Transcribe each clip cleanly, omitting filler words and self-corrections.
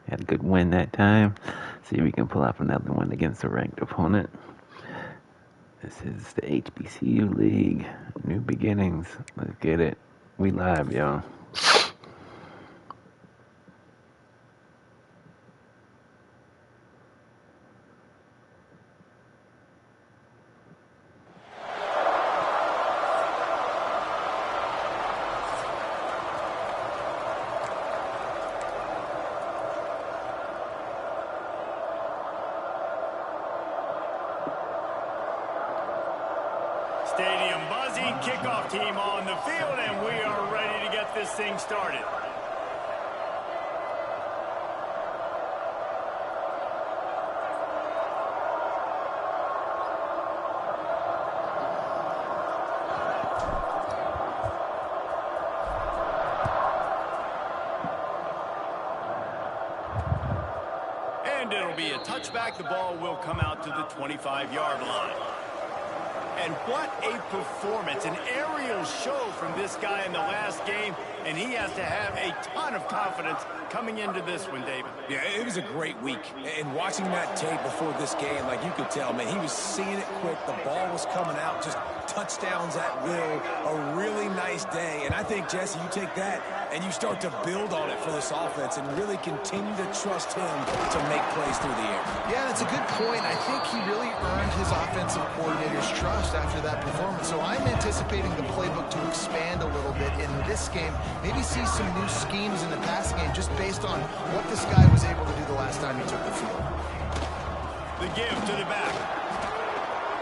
Had a good win that time. See if we can pull off another one against a ranked opponent. This is the HBCU League. New beginnings. Let's get it. We live, y'all. Stadium buzzing, kickoff team on the field, and we are ready to get this thing started. And it'll be a touchback. The ball will come out to the 25-yard line. And what a performance, an aerial show from this guy in the last game, and he has to have a ton of confidence coming into this one, David. Yeah, it was a great week. And watching that tape before this game, like you could tell, man, he was seeing it quick. The ball was coming out, just touchdowns at will. A really nice day. And I think, Jesse, you take that and you start to build on it for this offense and really continue to trust him to make plays through the air. Yeah, that's a good point. I think he really earned his offensive coordinator's trust after that performance. So I'm anticipating the playbook to expand a little bit in this game. Maybe see some new schemes in the passing game just based on what this guy was able to do the last time he took the field. The give to the back.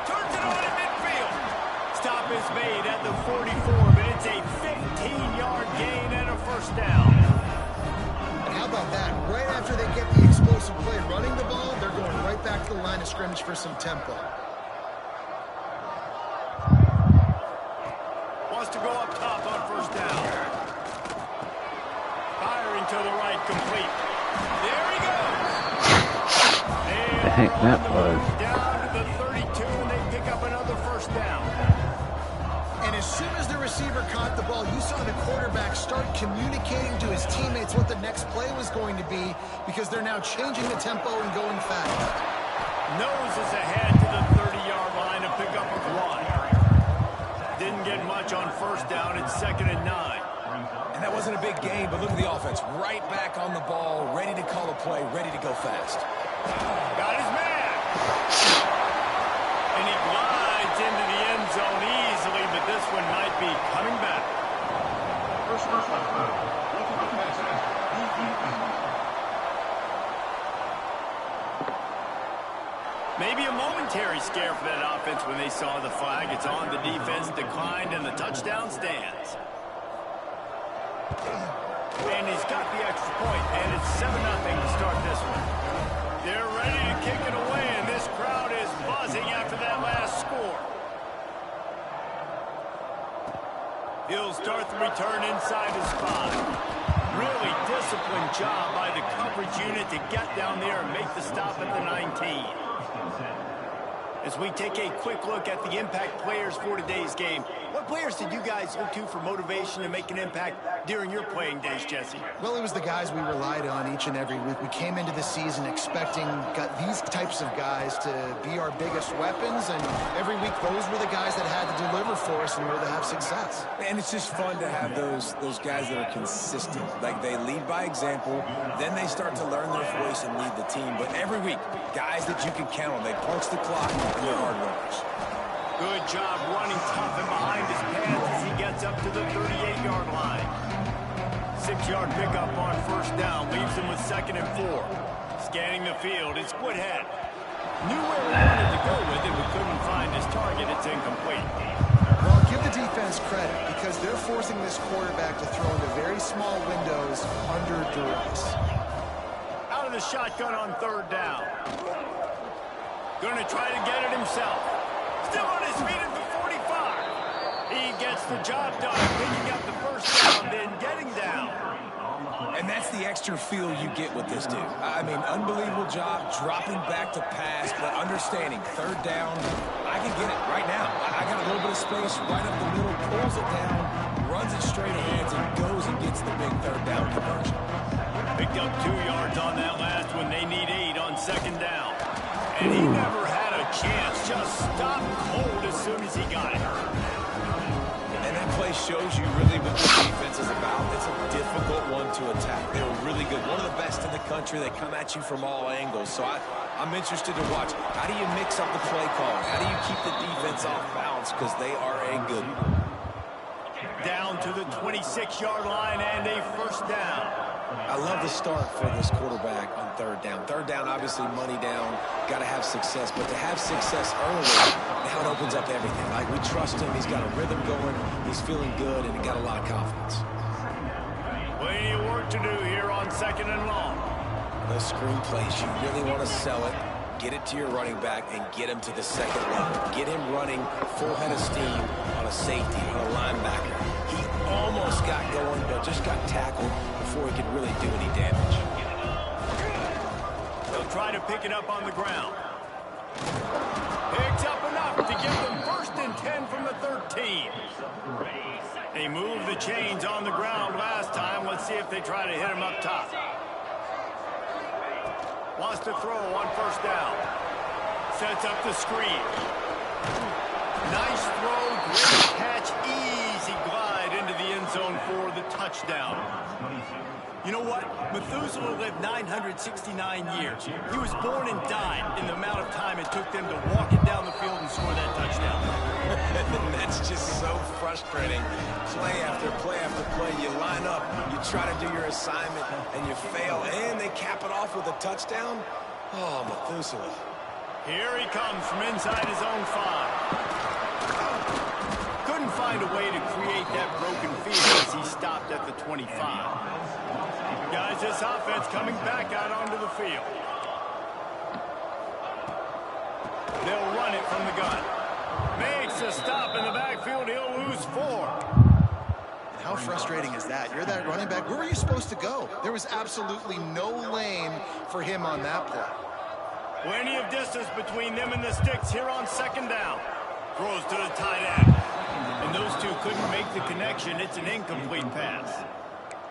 Turns it on in midfield. Stop is made at the 44, but it's a 15-yard gain and a first down. And how about that? Right after they get the explosive play running the ball, they're going right back to the line of scrimmage for some tempo. Wants to go up top on first down. Firing to the right, complete. There he goes. The heck that was. Down to the 32, and they pick up another first down. And as soon as the receiver caught the ball, you saw the quarterback start communicating to his teammates what the next play was going to be because they're now changing the tempo and going fast. Noses ahead to the 30-yard line to pick up a one. Didn't get much on first down. It's 2nd and 9. And that wasn't a big game, but look at the offense. Right back on the ball, ready to call a play, ready to go fast. Got his man. And he glides into the end zone easily, but this one might be coming back. Maybe a momentary scare for that offense when they saw the flag. It's on, the defense declined, and the touchdown stands. And he's got the extra point, and it's 7-0 to start this one. They're ready to kick it away, and this crowd is buzzing after that last score. He'll start the return inside his 5. Really disciplined job by the coverage unit to get down there and make the stop at the 19. As we take a quick look at the impact players for today's game, what players did you guys look to for motivation to make an impact during your playing days, Jesse? Well, it was the guys we relied on each and every week. We came into the season expecting these types of guys to be our biggest weapons, and every week those were the guys that had to deliver for us in order to have success. And it's just fun to have those guys that are consistent. Like, they lead by example, then they start to learn their voice and lead the team. But every week, guys that you can count on, they punch the clock and they're hard workers. Good job running tough and behind his pads as he gets up to the 38-yard line. 6-yard pickup on first down, leaves him with 2nd and 4. Scanning the field, it's Woodhead. Knew where he wanted to go with it, but couldn't find his target. It's incomplete. Well, give the defense credit because they're forcing this quarterback to throw into very small windows under duress. Out of the shotgun on 3rd down. Going to try to get it himself. Still on his feet at the 45. He gets the job done, picking up the first down, then getting down. And that's the extra feel you get with this dude. I mean, unbelievable job dropping back to pass, but understanding 3rd down, I can get it right now. I got a little bit of space right up the middle, pulls it down, runs it straight ahead, and goes and gets the big 3rd down conversion. Picked up 2 yards on that And he never had a chance. Just stopped cold as soon as he got it. And that play shows you really what the defense is about. It's a difficult one to attack. They're really good. One of the best in the country. They come at you from all angles. So I'm interested to watch. How do you mix up the play call? How do you keep the defense off balance? Because they are a good one. Down to the 26-yard line and a first down. I love the start for this quarterback on third down. Third down, obviously money down, got to have success. But to have success early, now it opens up everything. Like, we trust him. He's got a rhythm going. He's feeling good, and he got a lot of confidence. Plenty of work to do here on second and long. Those screen plays, you really want to sell it. Get it to your running back and get him to the second level. Get him running full head of steam on a safety, on a linebacker. He almost got going, but just got tackled before he could really do any damage. They'll try to pick it up on the ground. Picks up enough to give them 1st and 10 from the 13. They moved the chains on the ground last time. Let's see if they try to hit him up top. Wants to throw on 1st down. Sets up the screen. Nice throw, great catch, easy glide into the end zone for the touchdown. You know what? Methuselah lived 969 years. He was born and died in the amount of time it took them to walk it down the field and score that touchdown. That's just so frustrating. Play after play after play. You line up, you try to do your assignment, and you fail, and they cap it off with a touchdown. Oh, Methuselah. Here he comes from inside his own 5. Couldn't find a way to create that broken field as he stopped at the 25. Guys, this offense coming back out onto the field. They'll run it from the gun. Makes a stop in the backfield. He'll lose 4. How frustrating is that? You're that running back. Where were you supposed to go? There was absolutely no lane for him on that play. Plenty of distance between them and the sticks here on 2nd down. Throws to the tight end. And those two couldn't make the connection. It's an incomplete pass.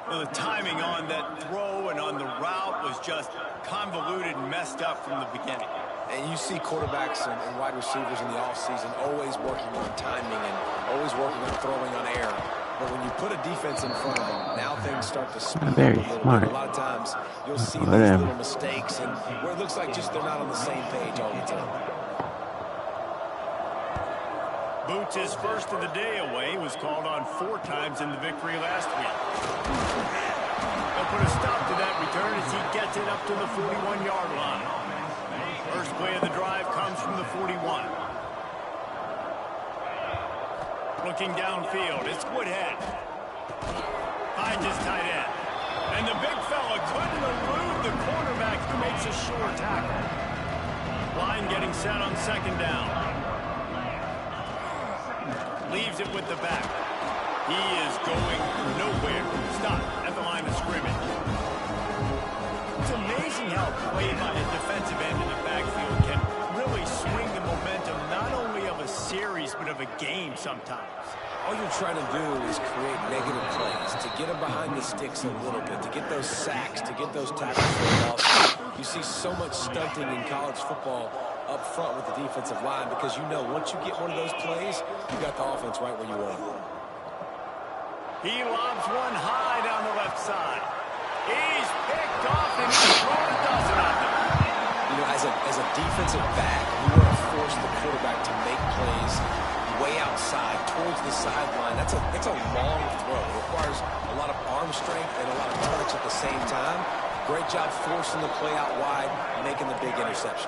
Well, the timing on that throw and on the route was just convoluted and messed up from the beginning. And you see quarterbacks and wide receivers in the offseason always working on timing and always working on throwing on air. But when you put a defense in front of them, now things start to speed up a little bit. A lot of times you'll see these little mistakes and where it looks like just they're not on the same page all the time. Boots his first of the day away, was called on 4 times in the victory last week. They'll put a stop to that return as he gets it up to the 41-yard line. First play of the drive comes from the 41. Looking downfield, it's Woodhead. Finds his tight end. And the big fella couldn't elude the cornerback who makes a sure tackle. Line getting set on 2nd down. Leaves it with the back. He is going nowhere. Stop at the line of scrimmage. It's amazing how play by a defensive end in the backfield can really swing the momentum not only of a series but of a game sometimes. All you're trying to do is create negative plays, to get them behind the sticks a little bit, to get those sacks, to get those tackles for a loss. You see so much stunting in college football up front with the defensive line because you know once you get one of those plays, you got the offense right where you want it. He lobs one high down the left side. He's picked off and he's thrown a dozen of them. You know, as a defensive back, you want to force the quarterback to make plays way outside, towards the sideline. That's a long throw. It requires a lot of arm strength and a lot of touch at the same time. Great job forcing the play out wide, making the big interception.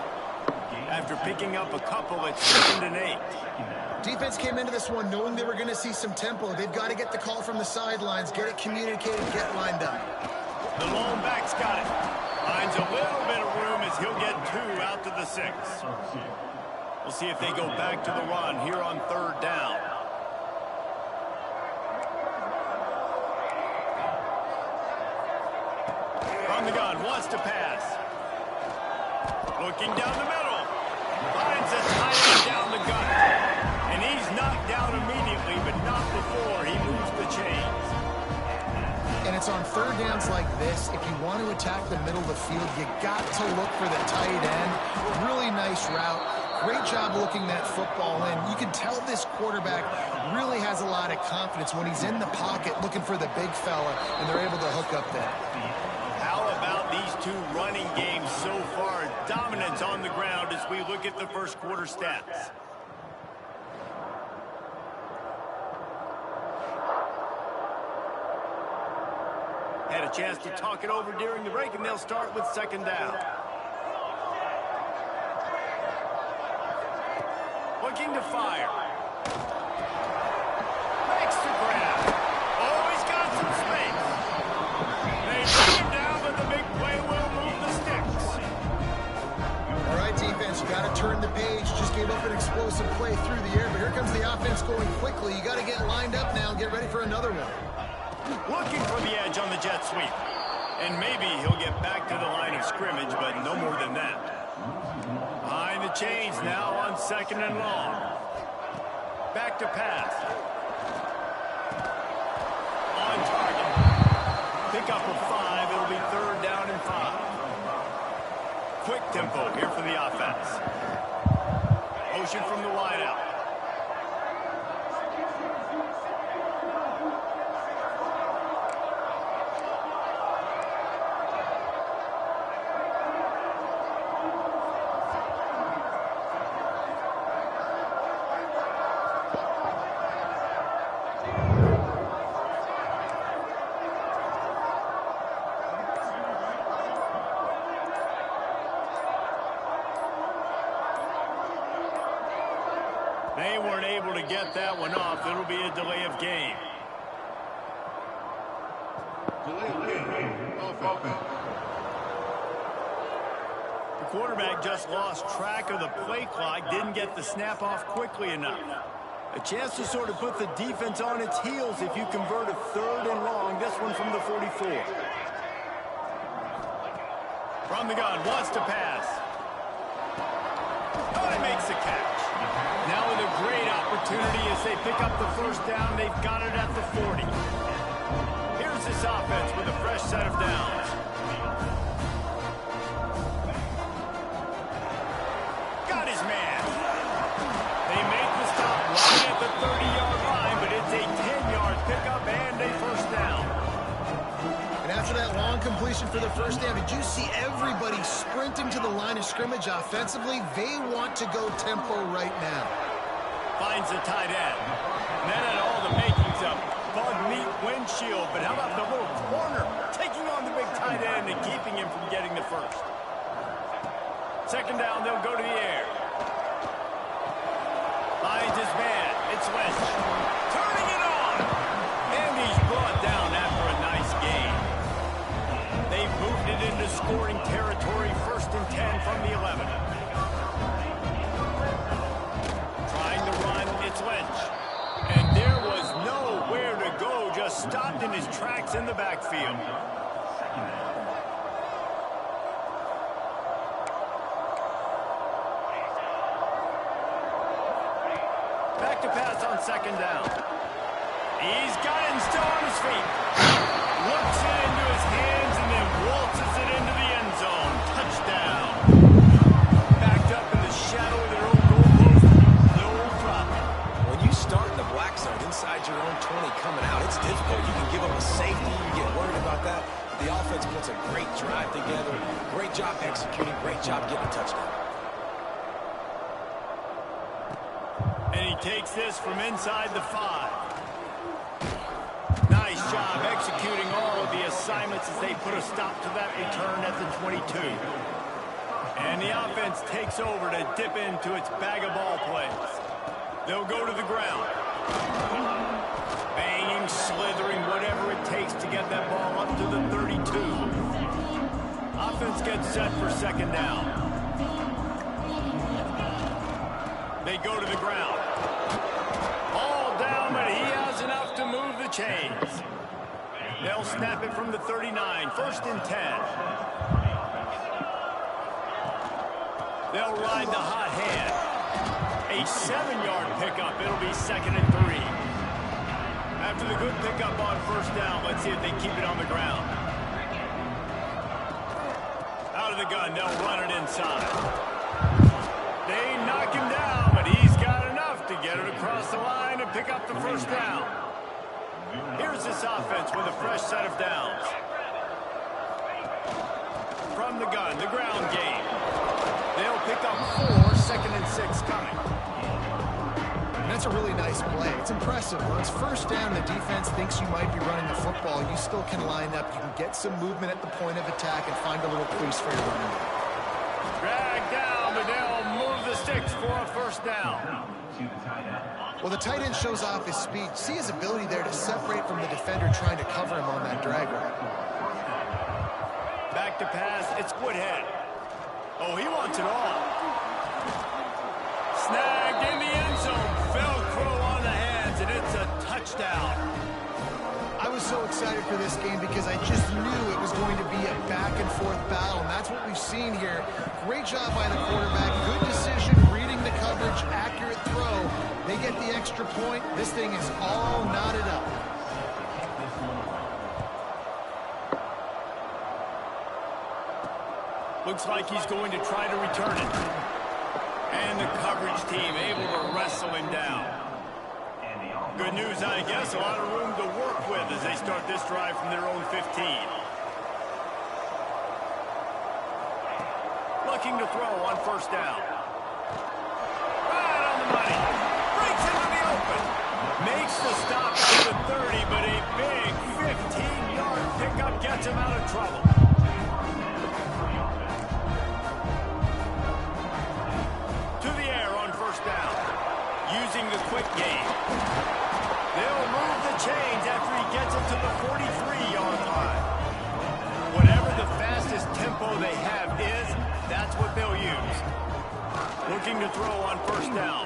After picking up a couple, it's 2nd and 8. Defense came into this one knowing they were going to see some tempo. They've got to get the call from the sidelines, get it communicated, get lined up. The lone back's got it. Finds a little bit of room as he'll get 2 out to the 6. We'll see if they go back to the run here on 3rd down. From the gun, wants to pass. Looking down the middle. Finds a tight end down the gut. And he's knocked down immediately, but not before he moves the chains. And And it's on third downs like this. If you want to attack the middle of the field, you got to look for the tight end. Really nice route. Great job looking that football in. You can tell this quarterback really has a lot of confidence when he's in the pocket looking for the big fella, and they're able to hook up there. How about these two running games so far? Dominance on the ground as we look at the first quarter stats. Had a chance to talk it over during the break, and they'll start with second down. Looking to fire. Makes the grab. Oh, he's got some space. They bring him down, but the big play will move the sticks. All right, defense, you got to turn the page. Just gave up an explosive play through the air, but here comes the offense going quickly. You got to get lined up now and get ready for another one. Looking for the edge on the jet sweep. And maybe he'll get back to the line of scrimmage, but no more than that. Behind the chains now on second and long. Back to pass. On target. Pick up a 5. It'll be third down and 5. Quick tempo here for the offense. Motion from the wideout. They weren't able to get that one off. It'll be a delay of game. The quarterback just lost track of the play clock, didn't get the snap off quickly enough. A chance to sort of put the defense on its heels if you convert a third and long. This one from the 44. From the gun, wants to pass. Oh, he makes the catch. Now with a great opportunity as they pick up the first down. They've got it at the 40. Here's this offense with a fresh set of downs. Got his man. They make the stop right at the 30-yard line, but it's a 10-yard pickup and a first down. And after that long completion for the first down, did you see everybody sprinting to the line of scrimmage offensively? They want to go tempo right now. Finds the tight end. And that had all the makings of bug meat windshield, but how about the little corner taking on the big tight end and keeping him from getting the first? Second down, they'll go to the air. Finds his man. It's Lynch. Turning it on. And he's brought down after a nice game. They've moved it into scoring territory. First and 10 from the 11. Trying to run, it's Lynch. And there was nowhere to go, just stopped in his tracks in the backfield. Back to pass on second down. He's got him still on his feet. Looks it into his hands and then waltzes it into the end zone. Touchdown. Backed up in the shadow of their own goal post. No problem. When you start in the black zone inside your own 20 coming out, it's difficult. You can give up a safety. You get worried about that. The offense puts a great drive together. Great job executing. Great job getting a touchdown. And he takes this from inside the 5. Nice job executing all of the assignments as they put a stop to that return at the 22. And the offense takes over to dip into its bag of ball plays. They'll go to the ground. Banging, slithering, whatever it takes to get that ball up to the 32. Offense gets set for second down. They go to the ground. All down, but he has enough to move the chains. They'll snap it from the 39. First and 10. They'll ride the hot hand. A 7-yard pickup. It'll be second and 3. After the good pickup on first down, let's see if they keep it on the ground. Out of the gun, they'll run it inside. They knock him down, but he's got enough to get it across the line and pick up the first down. Here's this offense with a fresh set of downs. From the gun, the ground game. They'll pick up 4, 2nd and 6 coming. And that's a really nice play. It's impressive. When it's first down, the defense thinks you might be running the football. You still can line up. You can get some movement at the point of attack and find a little crease for your running back. Drag down, but they'll move the sticks for a first down. Well, the tight end shows off his speed. See his ability there to separate from the defender trying to cover him on that drag route. Back to pass, it's Woodhead. Oh, he wants it all. Snagged in the end zone. Velcro on the hands, and it's a touchdown. I was so excited for this game because I just knew it was going to be a back-and-forth battle, and that's what we've seen here. Great job by the quarterback. Good decision, reading the coverage, accurate throw. They get the extra point. This thing is all knotted up. Looks like he's going to try to return it. And the coverage team able to wrestle him down. Good news, I guess. A lot of room to work with as they start this drive from their own 15. Looking to throw on first down. Right on the money. Breaks into the open. Makes the stop at the 30, but a big 15-yard pickup gets him out of trouble. Using the quick game. They'll move the chains after he gets it to the 43-yard line. Whatever the fastest tempo they have is, that's what they'll use. Looking to throw on first down.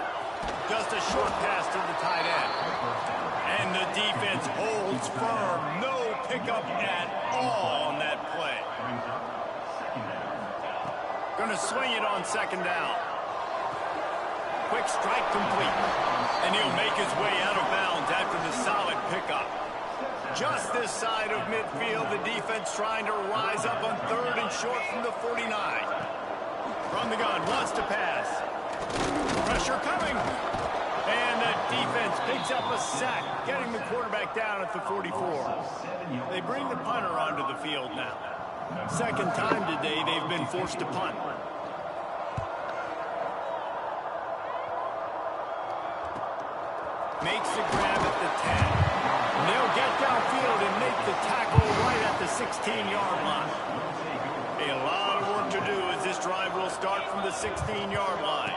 Just a short pass to the tight end. And the defense holds firm. No pickup at all on that play. Going to swing it on second down. Quick strike complete. And he'll make his way out of bounds after the solid pickup. Just this side of midfield, the defense trying to rise up on 3rd and short from the 49. From the gun, wants to pass. Pressure coming. And the defense picks up a sack, getting the quarterback down at the 44. They bring the punter onto the field now. Second time today they've been forced to punt. Makes the grab at the 10. And they'll get downfield and make the tackle right at the 16-yard line. A lot of work to do as this drive will start from the 16-yard line.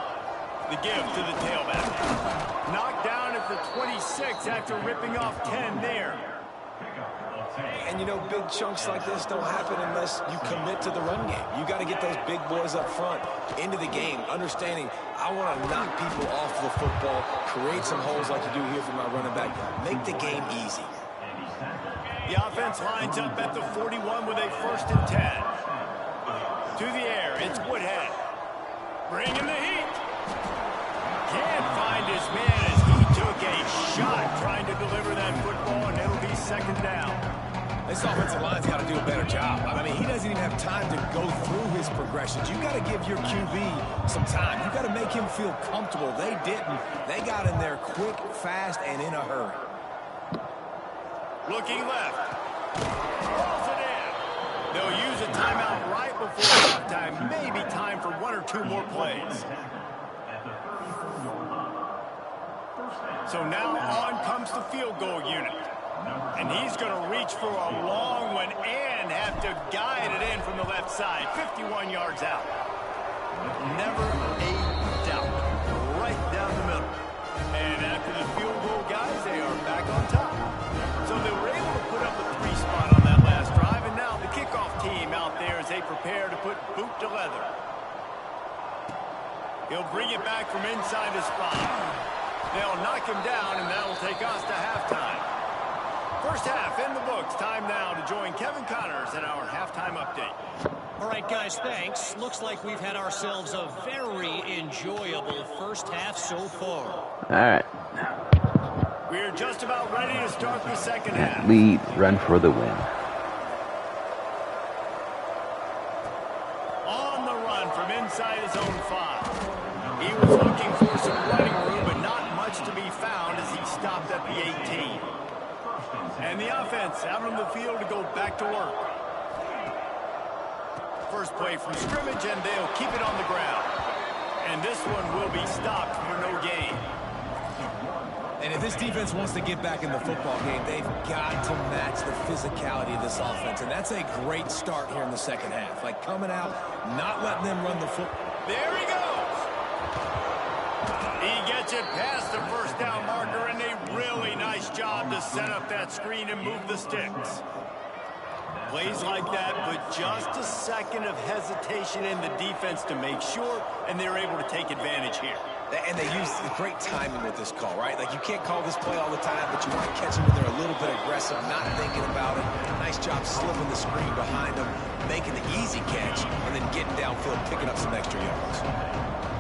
The give to the tailback. Knocked down at the 26 after ripping off 10 there. And, you know, big chunks like this don't happen unless you commit to the run game. You got to get those big boys up front into the game, understanding I want to knock people off the football, create some holes like you do here for my running back, make the game easy. The offense lines up at the 41 with a 1st and 10. To the air, it's Woodhead. Bringing the heat. Can't find his man as he took a shot trying to deliver that football, and it'll be second down. This offensive line's got to do a better job. I mean, he doesn't even have time to go through his progressions. You got to give your QB some time. You got to make him feel comfortable. They didn't. They got in there quick, fast, and in a hurry. Looking left. Rolls it in. They'll use a timeout right before halftime. Maybe time for 1 or 2 more plays. So now on comes the field goal unit. And he's going to reach for a long one and have to guide it in from the left side. 51 yards out. Never a doubt. Right down the middle. And after the field goal, guys, they are back on top. So they were able to put up a 3 spot on that last drive. And now the kickoff team out there as they prepare to put boot to leather. He'll bring it back from inside the spot. They'll knock him down, and that'll take us to halftime. First half in the books. Time now to join Kevin Connors in our halftime update. All right, guys, thanks. Looks like we've had ourselves a very enjoyable first half so far. All right. We're just about ready to start the second half. Lead, run for the win. On the run from inside his own 5. He was looking for some running room, but not much to be found as he stopped at the 18. And the offense out on the field to go back to work. First play from scrimmage, and they'll keep it on the ground. And this one will be stopped for no gain. And if this defense wants to get back in the football game, they've got to match the physicality of this offense. And that's a great start here in the second half. Like coming out, not letting them run the football. There he goes. He gets it past the first down marker, and a really nice job to set up that screen and move the sticks. Plays like that, but just a second of hesitation in the defense to make sure, and they're able to take advantage here. And they use great timing with this call, right? Like, you can't call this play all the time, but you want to catch them when they're a little bit aggressive, not thinking about it. Nice job slipping the screen behind them, making the easy catch, and then getting downfield, picking up some extra yards.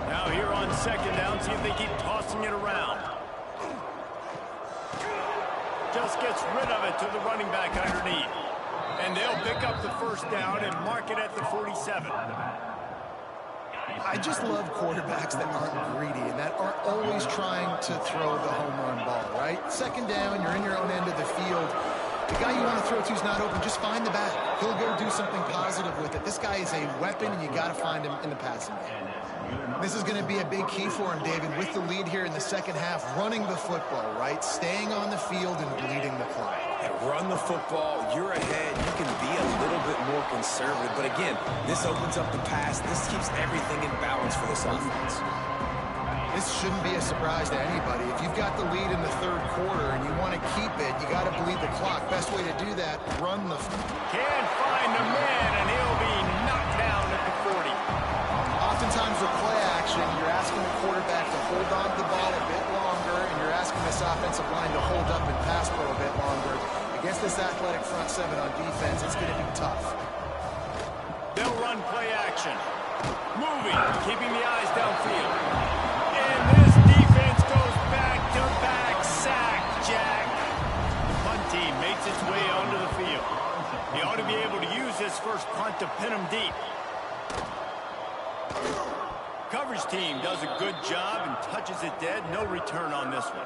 Now here on second down, see if they keep tossing it around. Just gets rid of it to the running back underneath. And they'll pick up the first down and mark it at the 47. I just love quarterbacks that aren't greedy and that aren't always trying to throw the home run ball, right? Second down, you're in your own end of the field. The guy you want to throw to is not open. Just find the back. He'll go do something positive with it. This guy is a weapon, and you got to find him in the passing game. This is going to be a big key for him, David, with the lead here in the second half, running the football, right? Staying on the field and bleeding the clock. Run the football, you're ahead, you can be a little bit more conservative. But again, this opens up the pass. This keeps everything in balance for this offense. This shouldn't be a surprise to anybody. If you've got the lead in the third quarter and you want to keep it, you got to bleed the clock. Best way to do that, run the... Can't find the man, and he'll be knocked down at the 40. Oftentimes with play action, you're asking the quarterback to hold on to the ball a bit longer, and you're asking this offensive line to hold up and pass pro a bit longer. Against this athletic front seven on defense, it's going to be tough. They'll run play action. Moving, keeping the eyes downfield. And this defense goes back-to-back sack, Jack. The punt team makes its way onto the field. He ought to be able to use this first punt to pin him deep. Coverage team does a good job and touches it dead. No return on this one.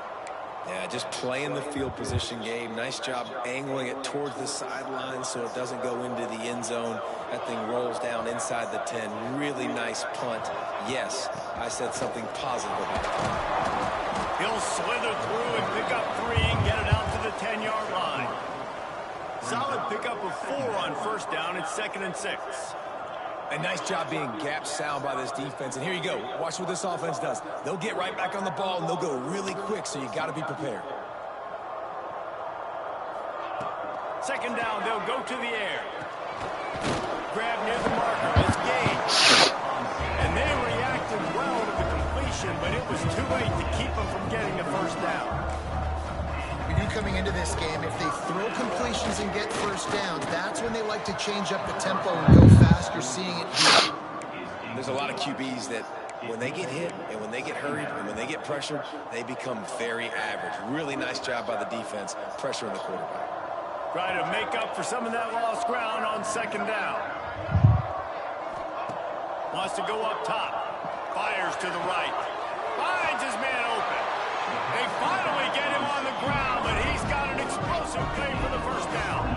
Yeah, just playing the field position game. Nice job angling it towards the sideline so it doesn't go into the end zone. That thing rolls down inside the 10. Really nice punt. Yes, I said something positive about it. He'll slither through and pick up 3 and get it out to the 10-yard line. Solid pickup of 4 on first down. It's 2nd and 6. A nice job being gap sound by this defense. And here you go. Watch what this offense does. They'll get right back on the ball, and they'll go really quick, so you got to be prepared. Second down, they'll go to the air. Grab near the marker. It's gained. And they reacted well to the completion, but it was too late to keep them from getting the first down. We knew coming into this game, if they throw completions and get first down, that's when they like to change up the tempo and go fast. You're seeing it here. There's a lot of QBs that when they get hit and when they get hurried and when they get pressured, they become very average. Really nice job by the defense, pressuring the quarterback. Try to make up for some of that lost ground on second down. Wants to go up top. Fires to the right. Finds his man open. They finally get him on the ground, but he's got an explosive play for the first down.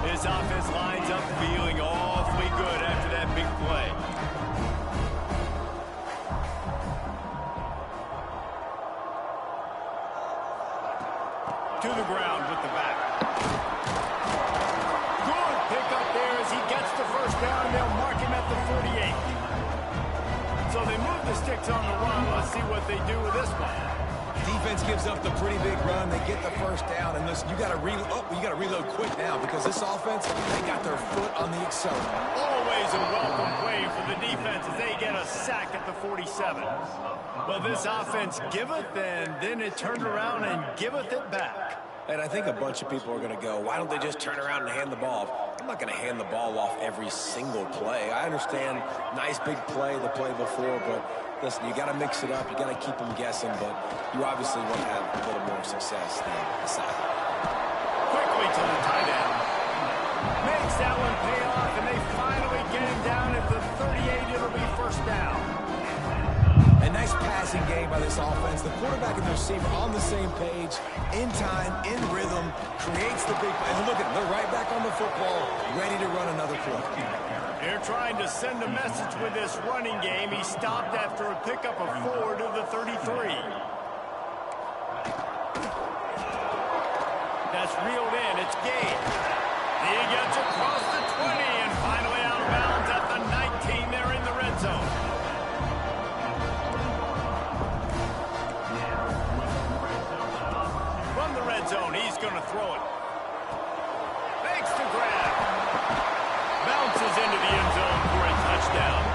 This offense lines up feeling awfully good after that big play. To the ground with the back. Good pickup there as he gets the first down, and they'll mark him at the 48. So they move the sticks on the run. Let's see what they do with this one. Defense gives up the pretty big run. They get the first down, and listen, you got to reload quick now because this offense, they got their foot on the accelerator. Always a welcome play for the defense as they get a sack at the 47. Well, this offense giveth, and then it turned around and giveth it back. And I think a bunch of people are going to go, why don't they just turn around and hand the ball off? I'm not going to hand the ball off every single play. I understand nice big play the play before, but Listen, you got to mix it up. You got to keep them guessing, but you obviously want to have a little more success than the side. Quickly to the tight end. Makes that one pay off, and they finally get him down at the 38. It'll be first down. A nice passing game by this offense. The quarterback and the receiver on the same page, in time, in rhythm, creates the big play. And look at them, they're right back on the football, ready to run another play. They're trying to send a message with this running game. He stopped after a pickup of 4 to the 33. That's reeled in. It's Gage. He gets across the 20 and finally out of bounds at the 19. They're in the red zone. From the red zone, he's going to throw it. Makes the grab. Bounces into the end zone for a touchdown.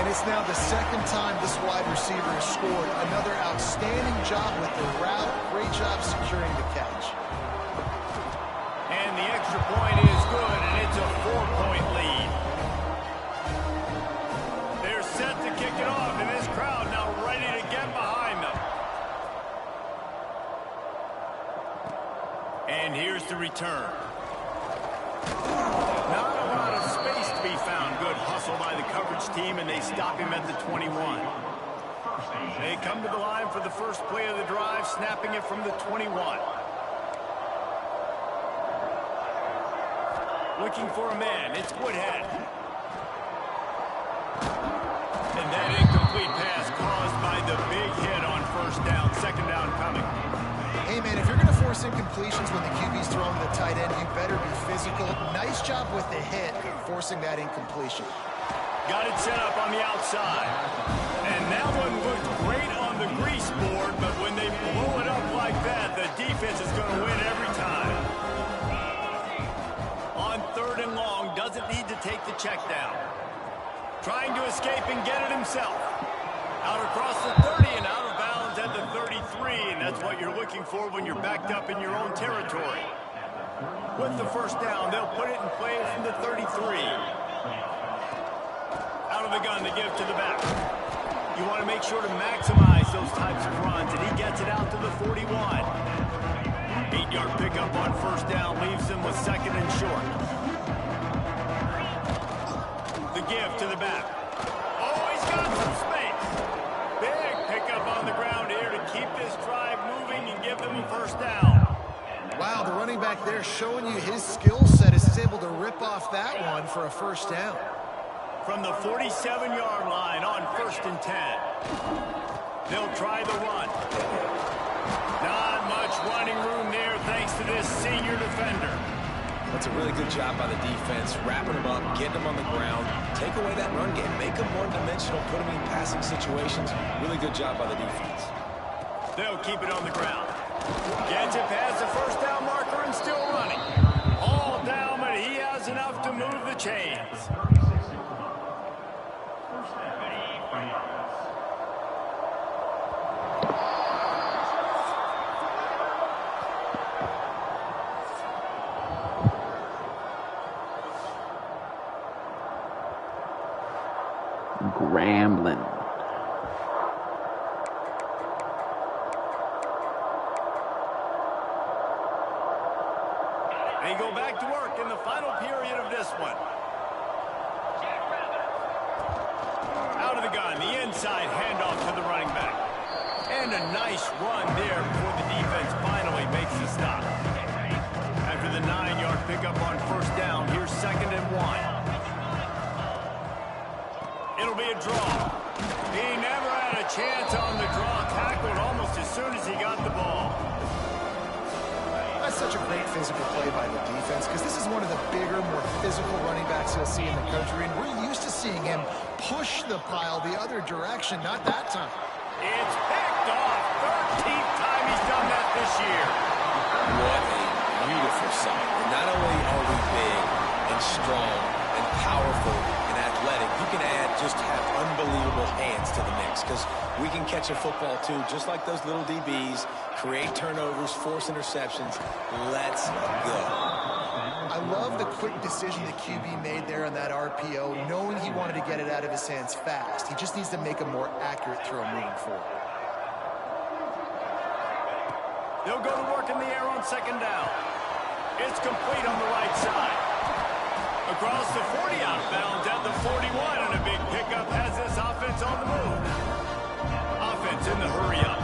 And it's now the second time this wide receiver has scored. Another outstanding job with the route. Great job securing the catch. And the extra point is good, and it's a 4-point lead. They're set to kick it off, and this crowd now ready to get behind them. And here's the return. Not a lot of space to be found. Good hustle by the coverage team, and they stop him at the 21. They come to the line for the first play of the drive, snapping it from the 21. Looking for a man. It's Woodhead. And that incomplete pass caused by the big hit on first down. Second down coming. Hey, man, if you're going to force incompletions when the QB's throwing the tight end, you better be physical. Nice job with the hit, forcing that incompletion. Got it set up on the outside. And that one looked great on the grease board, but when they blow it up like that, the defense is going to win every time. On 3rd and long, doesn't need to take the check down. Trying to escape and get it himself. Out across the 30 and out of bounds at the 33, and that's what you're looking for when you're backed up in your own territory. With the first down, they'll put it in play from the 33. Out of the gun to give to the back. You want to make sure to maximize those types of runs, and he gets it out to the 41. 8-yard pickup on first down leaves them with 2nd and short. The give to the back. Oh, he's got some space. Big pickup on the ground here to keep this drive moving and give them a first down. Wow, the running back there showing you his skill set as he's able to rip off that one for a first down. From the 47-yard line on 1st and 10. They'll try the run. Not much running room there thanks to this senior defender. That's a really good job by the defense, wrapping them up, getting them on the ground, take away that run game, make them one-dimensional, put them in passing situations. Really good job by the defense. They'll keep it on the ground. Gets it past the first down marker and still running. All down, but he has enough to move the chains. Grambling. They go back to work in the final period of this one. Out of the gun, the inside handoff to the running back. And a nice run there before the defense finally makes the stop. After the 9-yard pickup on first down, here's 2nd and 1. It'll be a draw. He never had a chance on the draw, tackled almost as soon as he got the ball. That's such a great physical play by the defense because this is one of the bigger, more physical running backs you'll see in the country, and we're used to seeing him push the pile the other direction, not that time. It's picked off. 13th time he's done that this year. What a beautiful sight. And not only are we big and strong and powerful and athletic, you can just have unbelievable hands to the mix because we can catch a football too, just like those little DBs, create turnovers, force interceptions. Let's go. I love the quick decision the QB made there on that RPO, knowing he wanted to get it out of his hands fast. He just needs to make a more accurate throw moving forward. They'll go to work in the air on second down. It's complete on the right side. Across the 40 outbound at the 41, and a big pickup has this offense on the move. Offense in the hurry up.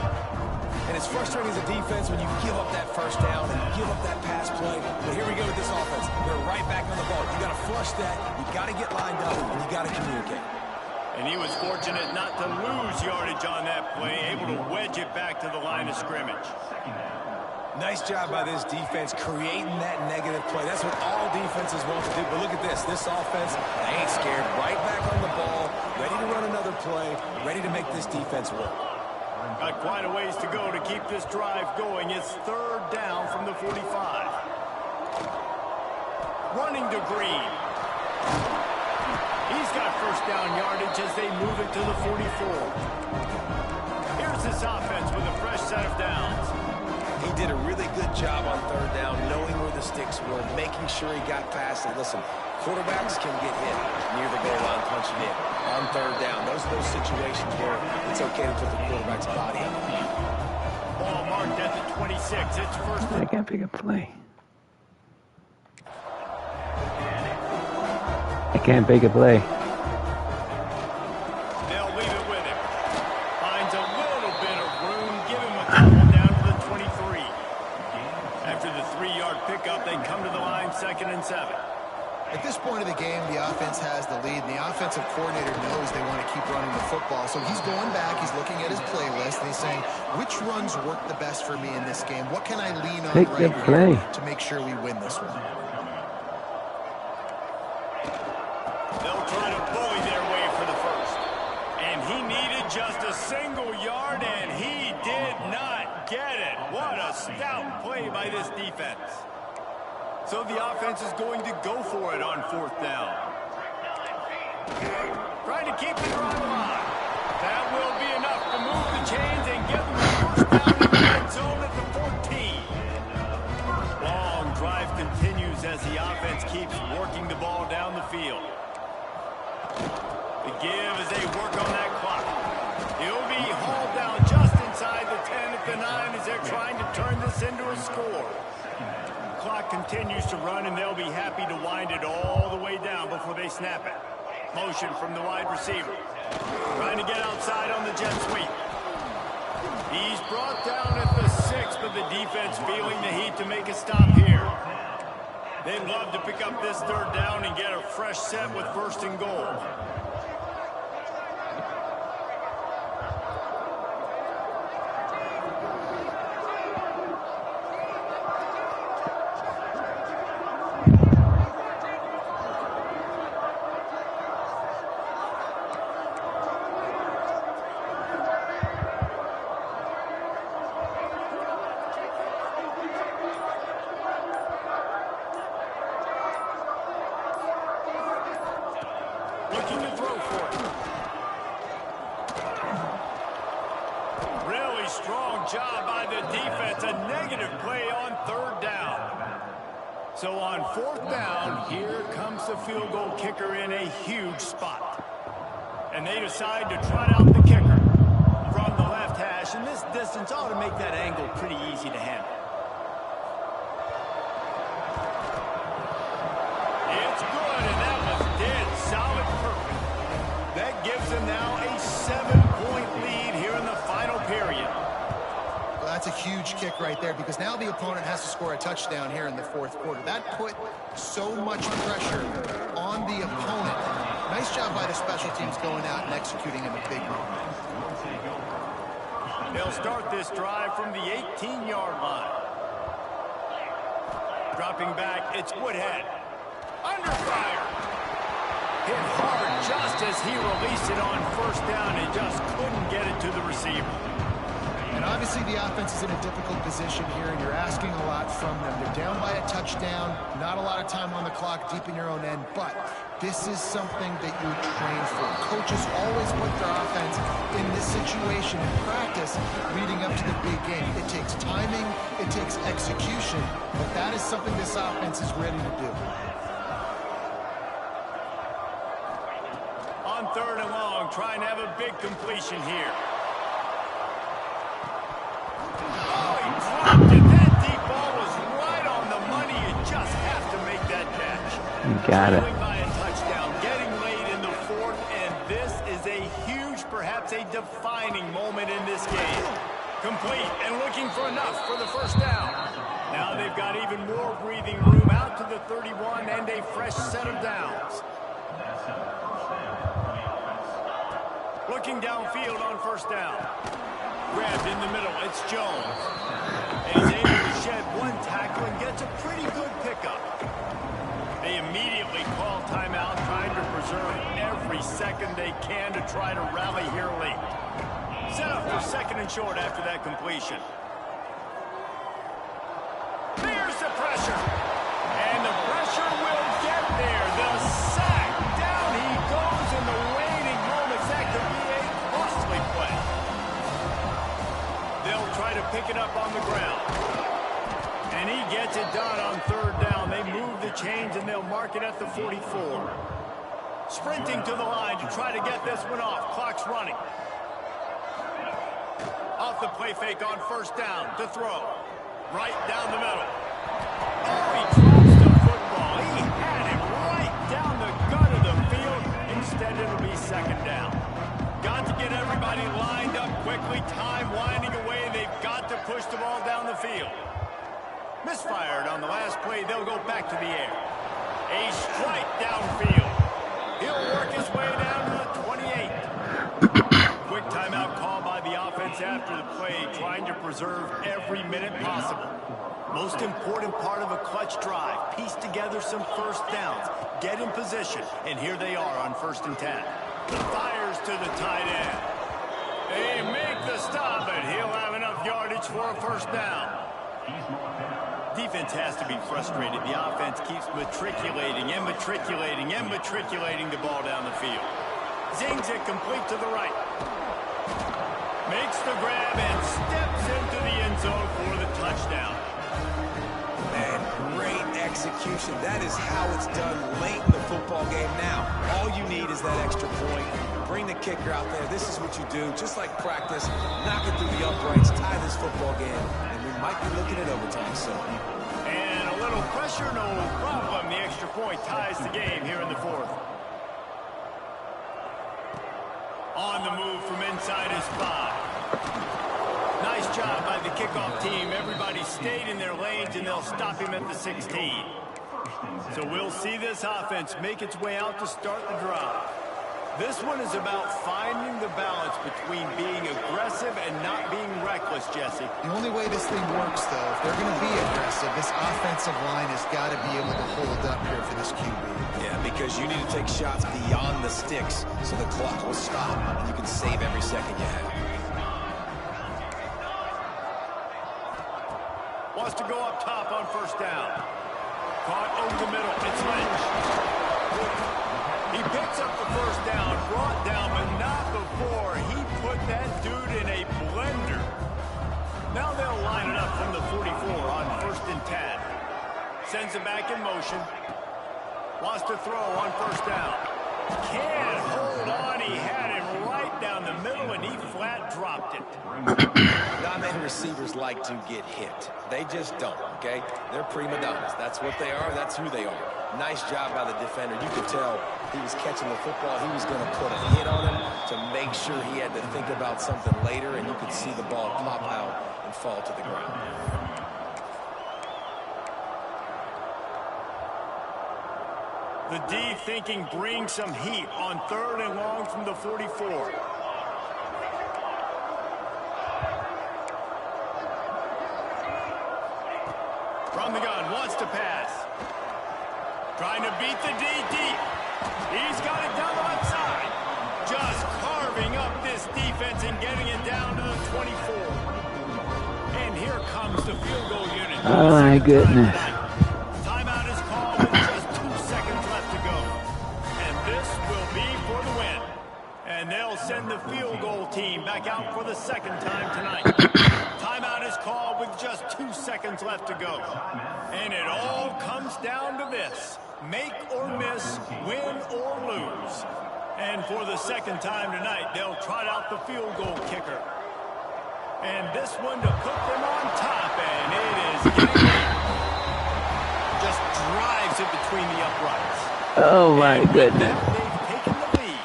And it's frustrating as a defense when you give up that first down and give up that pass play. But here we go with this offense. They're right back on the ball. You got to flush that. You got to get lined up, and you got to communicate. And he was fortunate not to lose yardage on that play, able to wedge it back to the line of scrimmage. Nice job by this defense creating that negative play. That's what all defenses want to do. But look at this. This offense, they ain't scared. Right back on the ball, ready to run another play, ready to make this defense work. Got quite a ways to go to keep this drive going. It's third down from the 45. Running to Green. He's got first down yardage as they move it to the 44. Here's this offense with a fresh set of downs. He did a really good job on third down, knowing where the sticks were, making sure he got past it. Listen, quarterbacks can get hit near the goal line punching in on third down. Those are those situations where it's okay to put the quarterback's body on. Ball marked at the 26. It's first. I can't pick up play. I can't pick a play. They'll leave it with him. Finds a little bit of room. Give him a couple down to the 23. After the 3-yard pickup, they come to the line 2nd and 7. At this point of the game, the offense has the lead, and the offensive coordinator knows they want to keep running the football. So he's going back, he's looking at his playlist, and he's saying, which runs work the best for me in this game? What can I lean on right here to make sure we win this one? They'll try to bully their way for the first. And he needed just a single yard, and he did not get it. What a stout play by this defense. So the offense is going to go for it on 4th down. Trying to keep the drive alive. That will be enough to move the chains and get them the first down in the red zone at the 14. Long drive continues as the offense keeps working the ball down the field. The give as they work on that clock. He'll be hauled down just inside the 10 at the 9 as they're trying to turn this into a score. Clock continues to run, and they'll be happy to wind it all the way down before they snap it. Motion from the wide receiver. Trying to get outside on the jet sweep. He's brought down at the 6, but the defense feeling the heat to make a stop here. They'd love to pick up this 3rd down and get a fresh set with 1st and goal. Looking to throw for it. Really strong job by the defense. A negative play on 3rd down. So on 4th down, here comes the field goal kicker in a huge spot. And they decide to trot out the kicker from the left hash. And this distance ought to make that angle pretty easy to handle. It's good, and that was dead solid perfect. That gives them now a 7-point lead here in the final period. Well, that's a huge kick right there, because now the opponent has to score a touchdown here in the 4th quarter. That put so much pressure on the opponent. Nice job by the special teams going out and executing in the big moment. They'll start this drive from the 18-yard line. Dropping back, it's Woodhead. Under fire. Hit hard just as he released it on 1st down and just couldn't get it to the receiver. And obviously the offense is in a difficult position here, and you're asking a lot from them. They're down by a touchdown, not a lot of time on the clock, deep in your own end, but This is something that you train for. Coaches always put their offense in this situation in practice leading up to the big game. It takes timing, it takes execution, but that is something this offense is ready to do. On 3rd and long, trying to have a big completion here. Oh, he dropped it. That deep ball was right on the money. You just have to make that catch. You got it. By a touchdown, getting late in the 4th, and this is a huge, perhaps a defining moment in this game. Complete and looking for enough for the first down. Now they've got even more breathing room out to the 31 and a fresh set of downs. Looking downfield on first down. Grabbed in the middle, it's Jones. And he's able to shed one tackle and gets a pretty good pickup. They immediately call timeout, trying to preserve every second they can to try to rally here late. Set up for 2nd and short after that completion. There's the pressure. And the pressure will get there. The sack. Down he goes in the waning moments. That could be a costly play. They'll try to pick it up on the ground. And he gets it done on 3rd down. They move the chains and they'll mark it at the 44. Sprinting to the line to try to get this one off. Clock's running. Off the play fake on first down to throw. Right down the middle. Oh, he drops the football. He had it right down the gut of the field. Instead, it'll be 2nd down. Got to get everybody lined up quickly. Time winding away. They've got to push the ball down the field. Misfired on the last play. They'll go back to the air. A strike downfield. He'll work his way down to the 28. Quick timeout call by the offense after the play, trying to preserve every minute possible. Most important part of a clutch drive. Piece together some first downs. Get in position. And here they are on 1st and 10. Fires to the tight end. They make the stop, and he'll have enough yardage for a first down. Defense has to be frustrated. The offense keeps matriculating and matriculating and matriculating the ball down the field. Zings it complete to the right. Makes the grab and steps into the end zone for the touchdown. Man, great execution. That is how it's done late in the football game now. All you need is that extra point. Bring the kicker out there. This is what you do. Just like practice, knock it through the uprights, tie this football game, and we might be looking at overtime soon. And a little pressure, no problem. The extra point ties the game here in the 4th. On the move from inside his 5. Nice job by the kickoff team. Everybody stayed in their lanes, and they'll stop him at the 16. So we'll see this offense make its way out to start the drive. This one is about finding the balance between being aggressive and not being reckless, Jesse. The only way this thing works, though, if they're going to be aggressive, this offensive line has got to be able to hold up here for this QB. Yeah, because you need to take shots beyond the sticks so the clock will stop and you can save every second you have. Wants to go up top on first down. Caught over the middle. It's Lynch. He picks up the first down, brought down, but not before he put that dude in a blender. Now they'll line it up from the 44 on 1st and 10. Sends it back in motion. Wants to throw on first down. Can't hold on. He had it right down the middle, and he flat dropped it. Not many receivers like to get hit. They just don't, okay? They're prima donnas. That's what they are. That's who they are. Nice job by the defender. You could tell he was catching the football. He was going to put a hit on him to make sure he had to think about something later, and you could see the ball pop out and fall to the ground. The D thinking bring some heat on 3rd and long from the 44. From the gun, wants to pass. Trying to beat the D deep. He's got it down the left side. Just carving up this defense and getting it down to the 24. And here comes the field goal unit. Oh my goodness. Timeout is called with just 2 seconds left to go. will be for the win. And they'll send the field goal team back out for the second time tonight. Timeout is called with just 2 seconds left to go. And it all comes down to this. Make or miss, win or lose. And for the second time tonight, they'll trot out the field goal kicker. And this one to put them on top, and it is getting late. Just drives it between the uprights. Oh my goodness. They've taken the lead.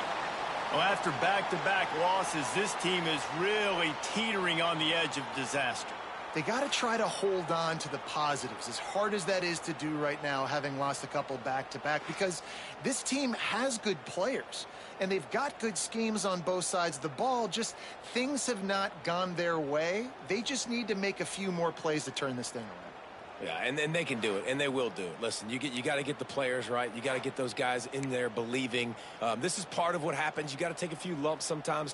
Well, after back-to-back losses, this team is really teetering on the edge of disaster. They got to try to hold on to the positives, as hard as that is to do right now, having lost a couple back-to-back, because this team has good players, and they've got good schemes on both sides of the ball. Just things have not gone their way. They just need to make a few more plays to turn this thing around. Yeah, and they can do it, and they will do it. Listen, you got to get the players right. You got to get those guys in there believing. This is part of what happens. You got to take a few lumps sometimes.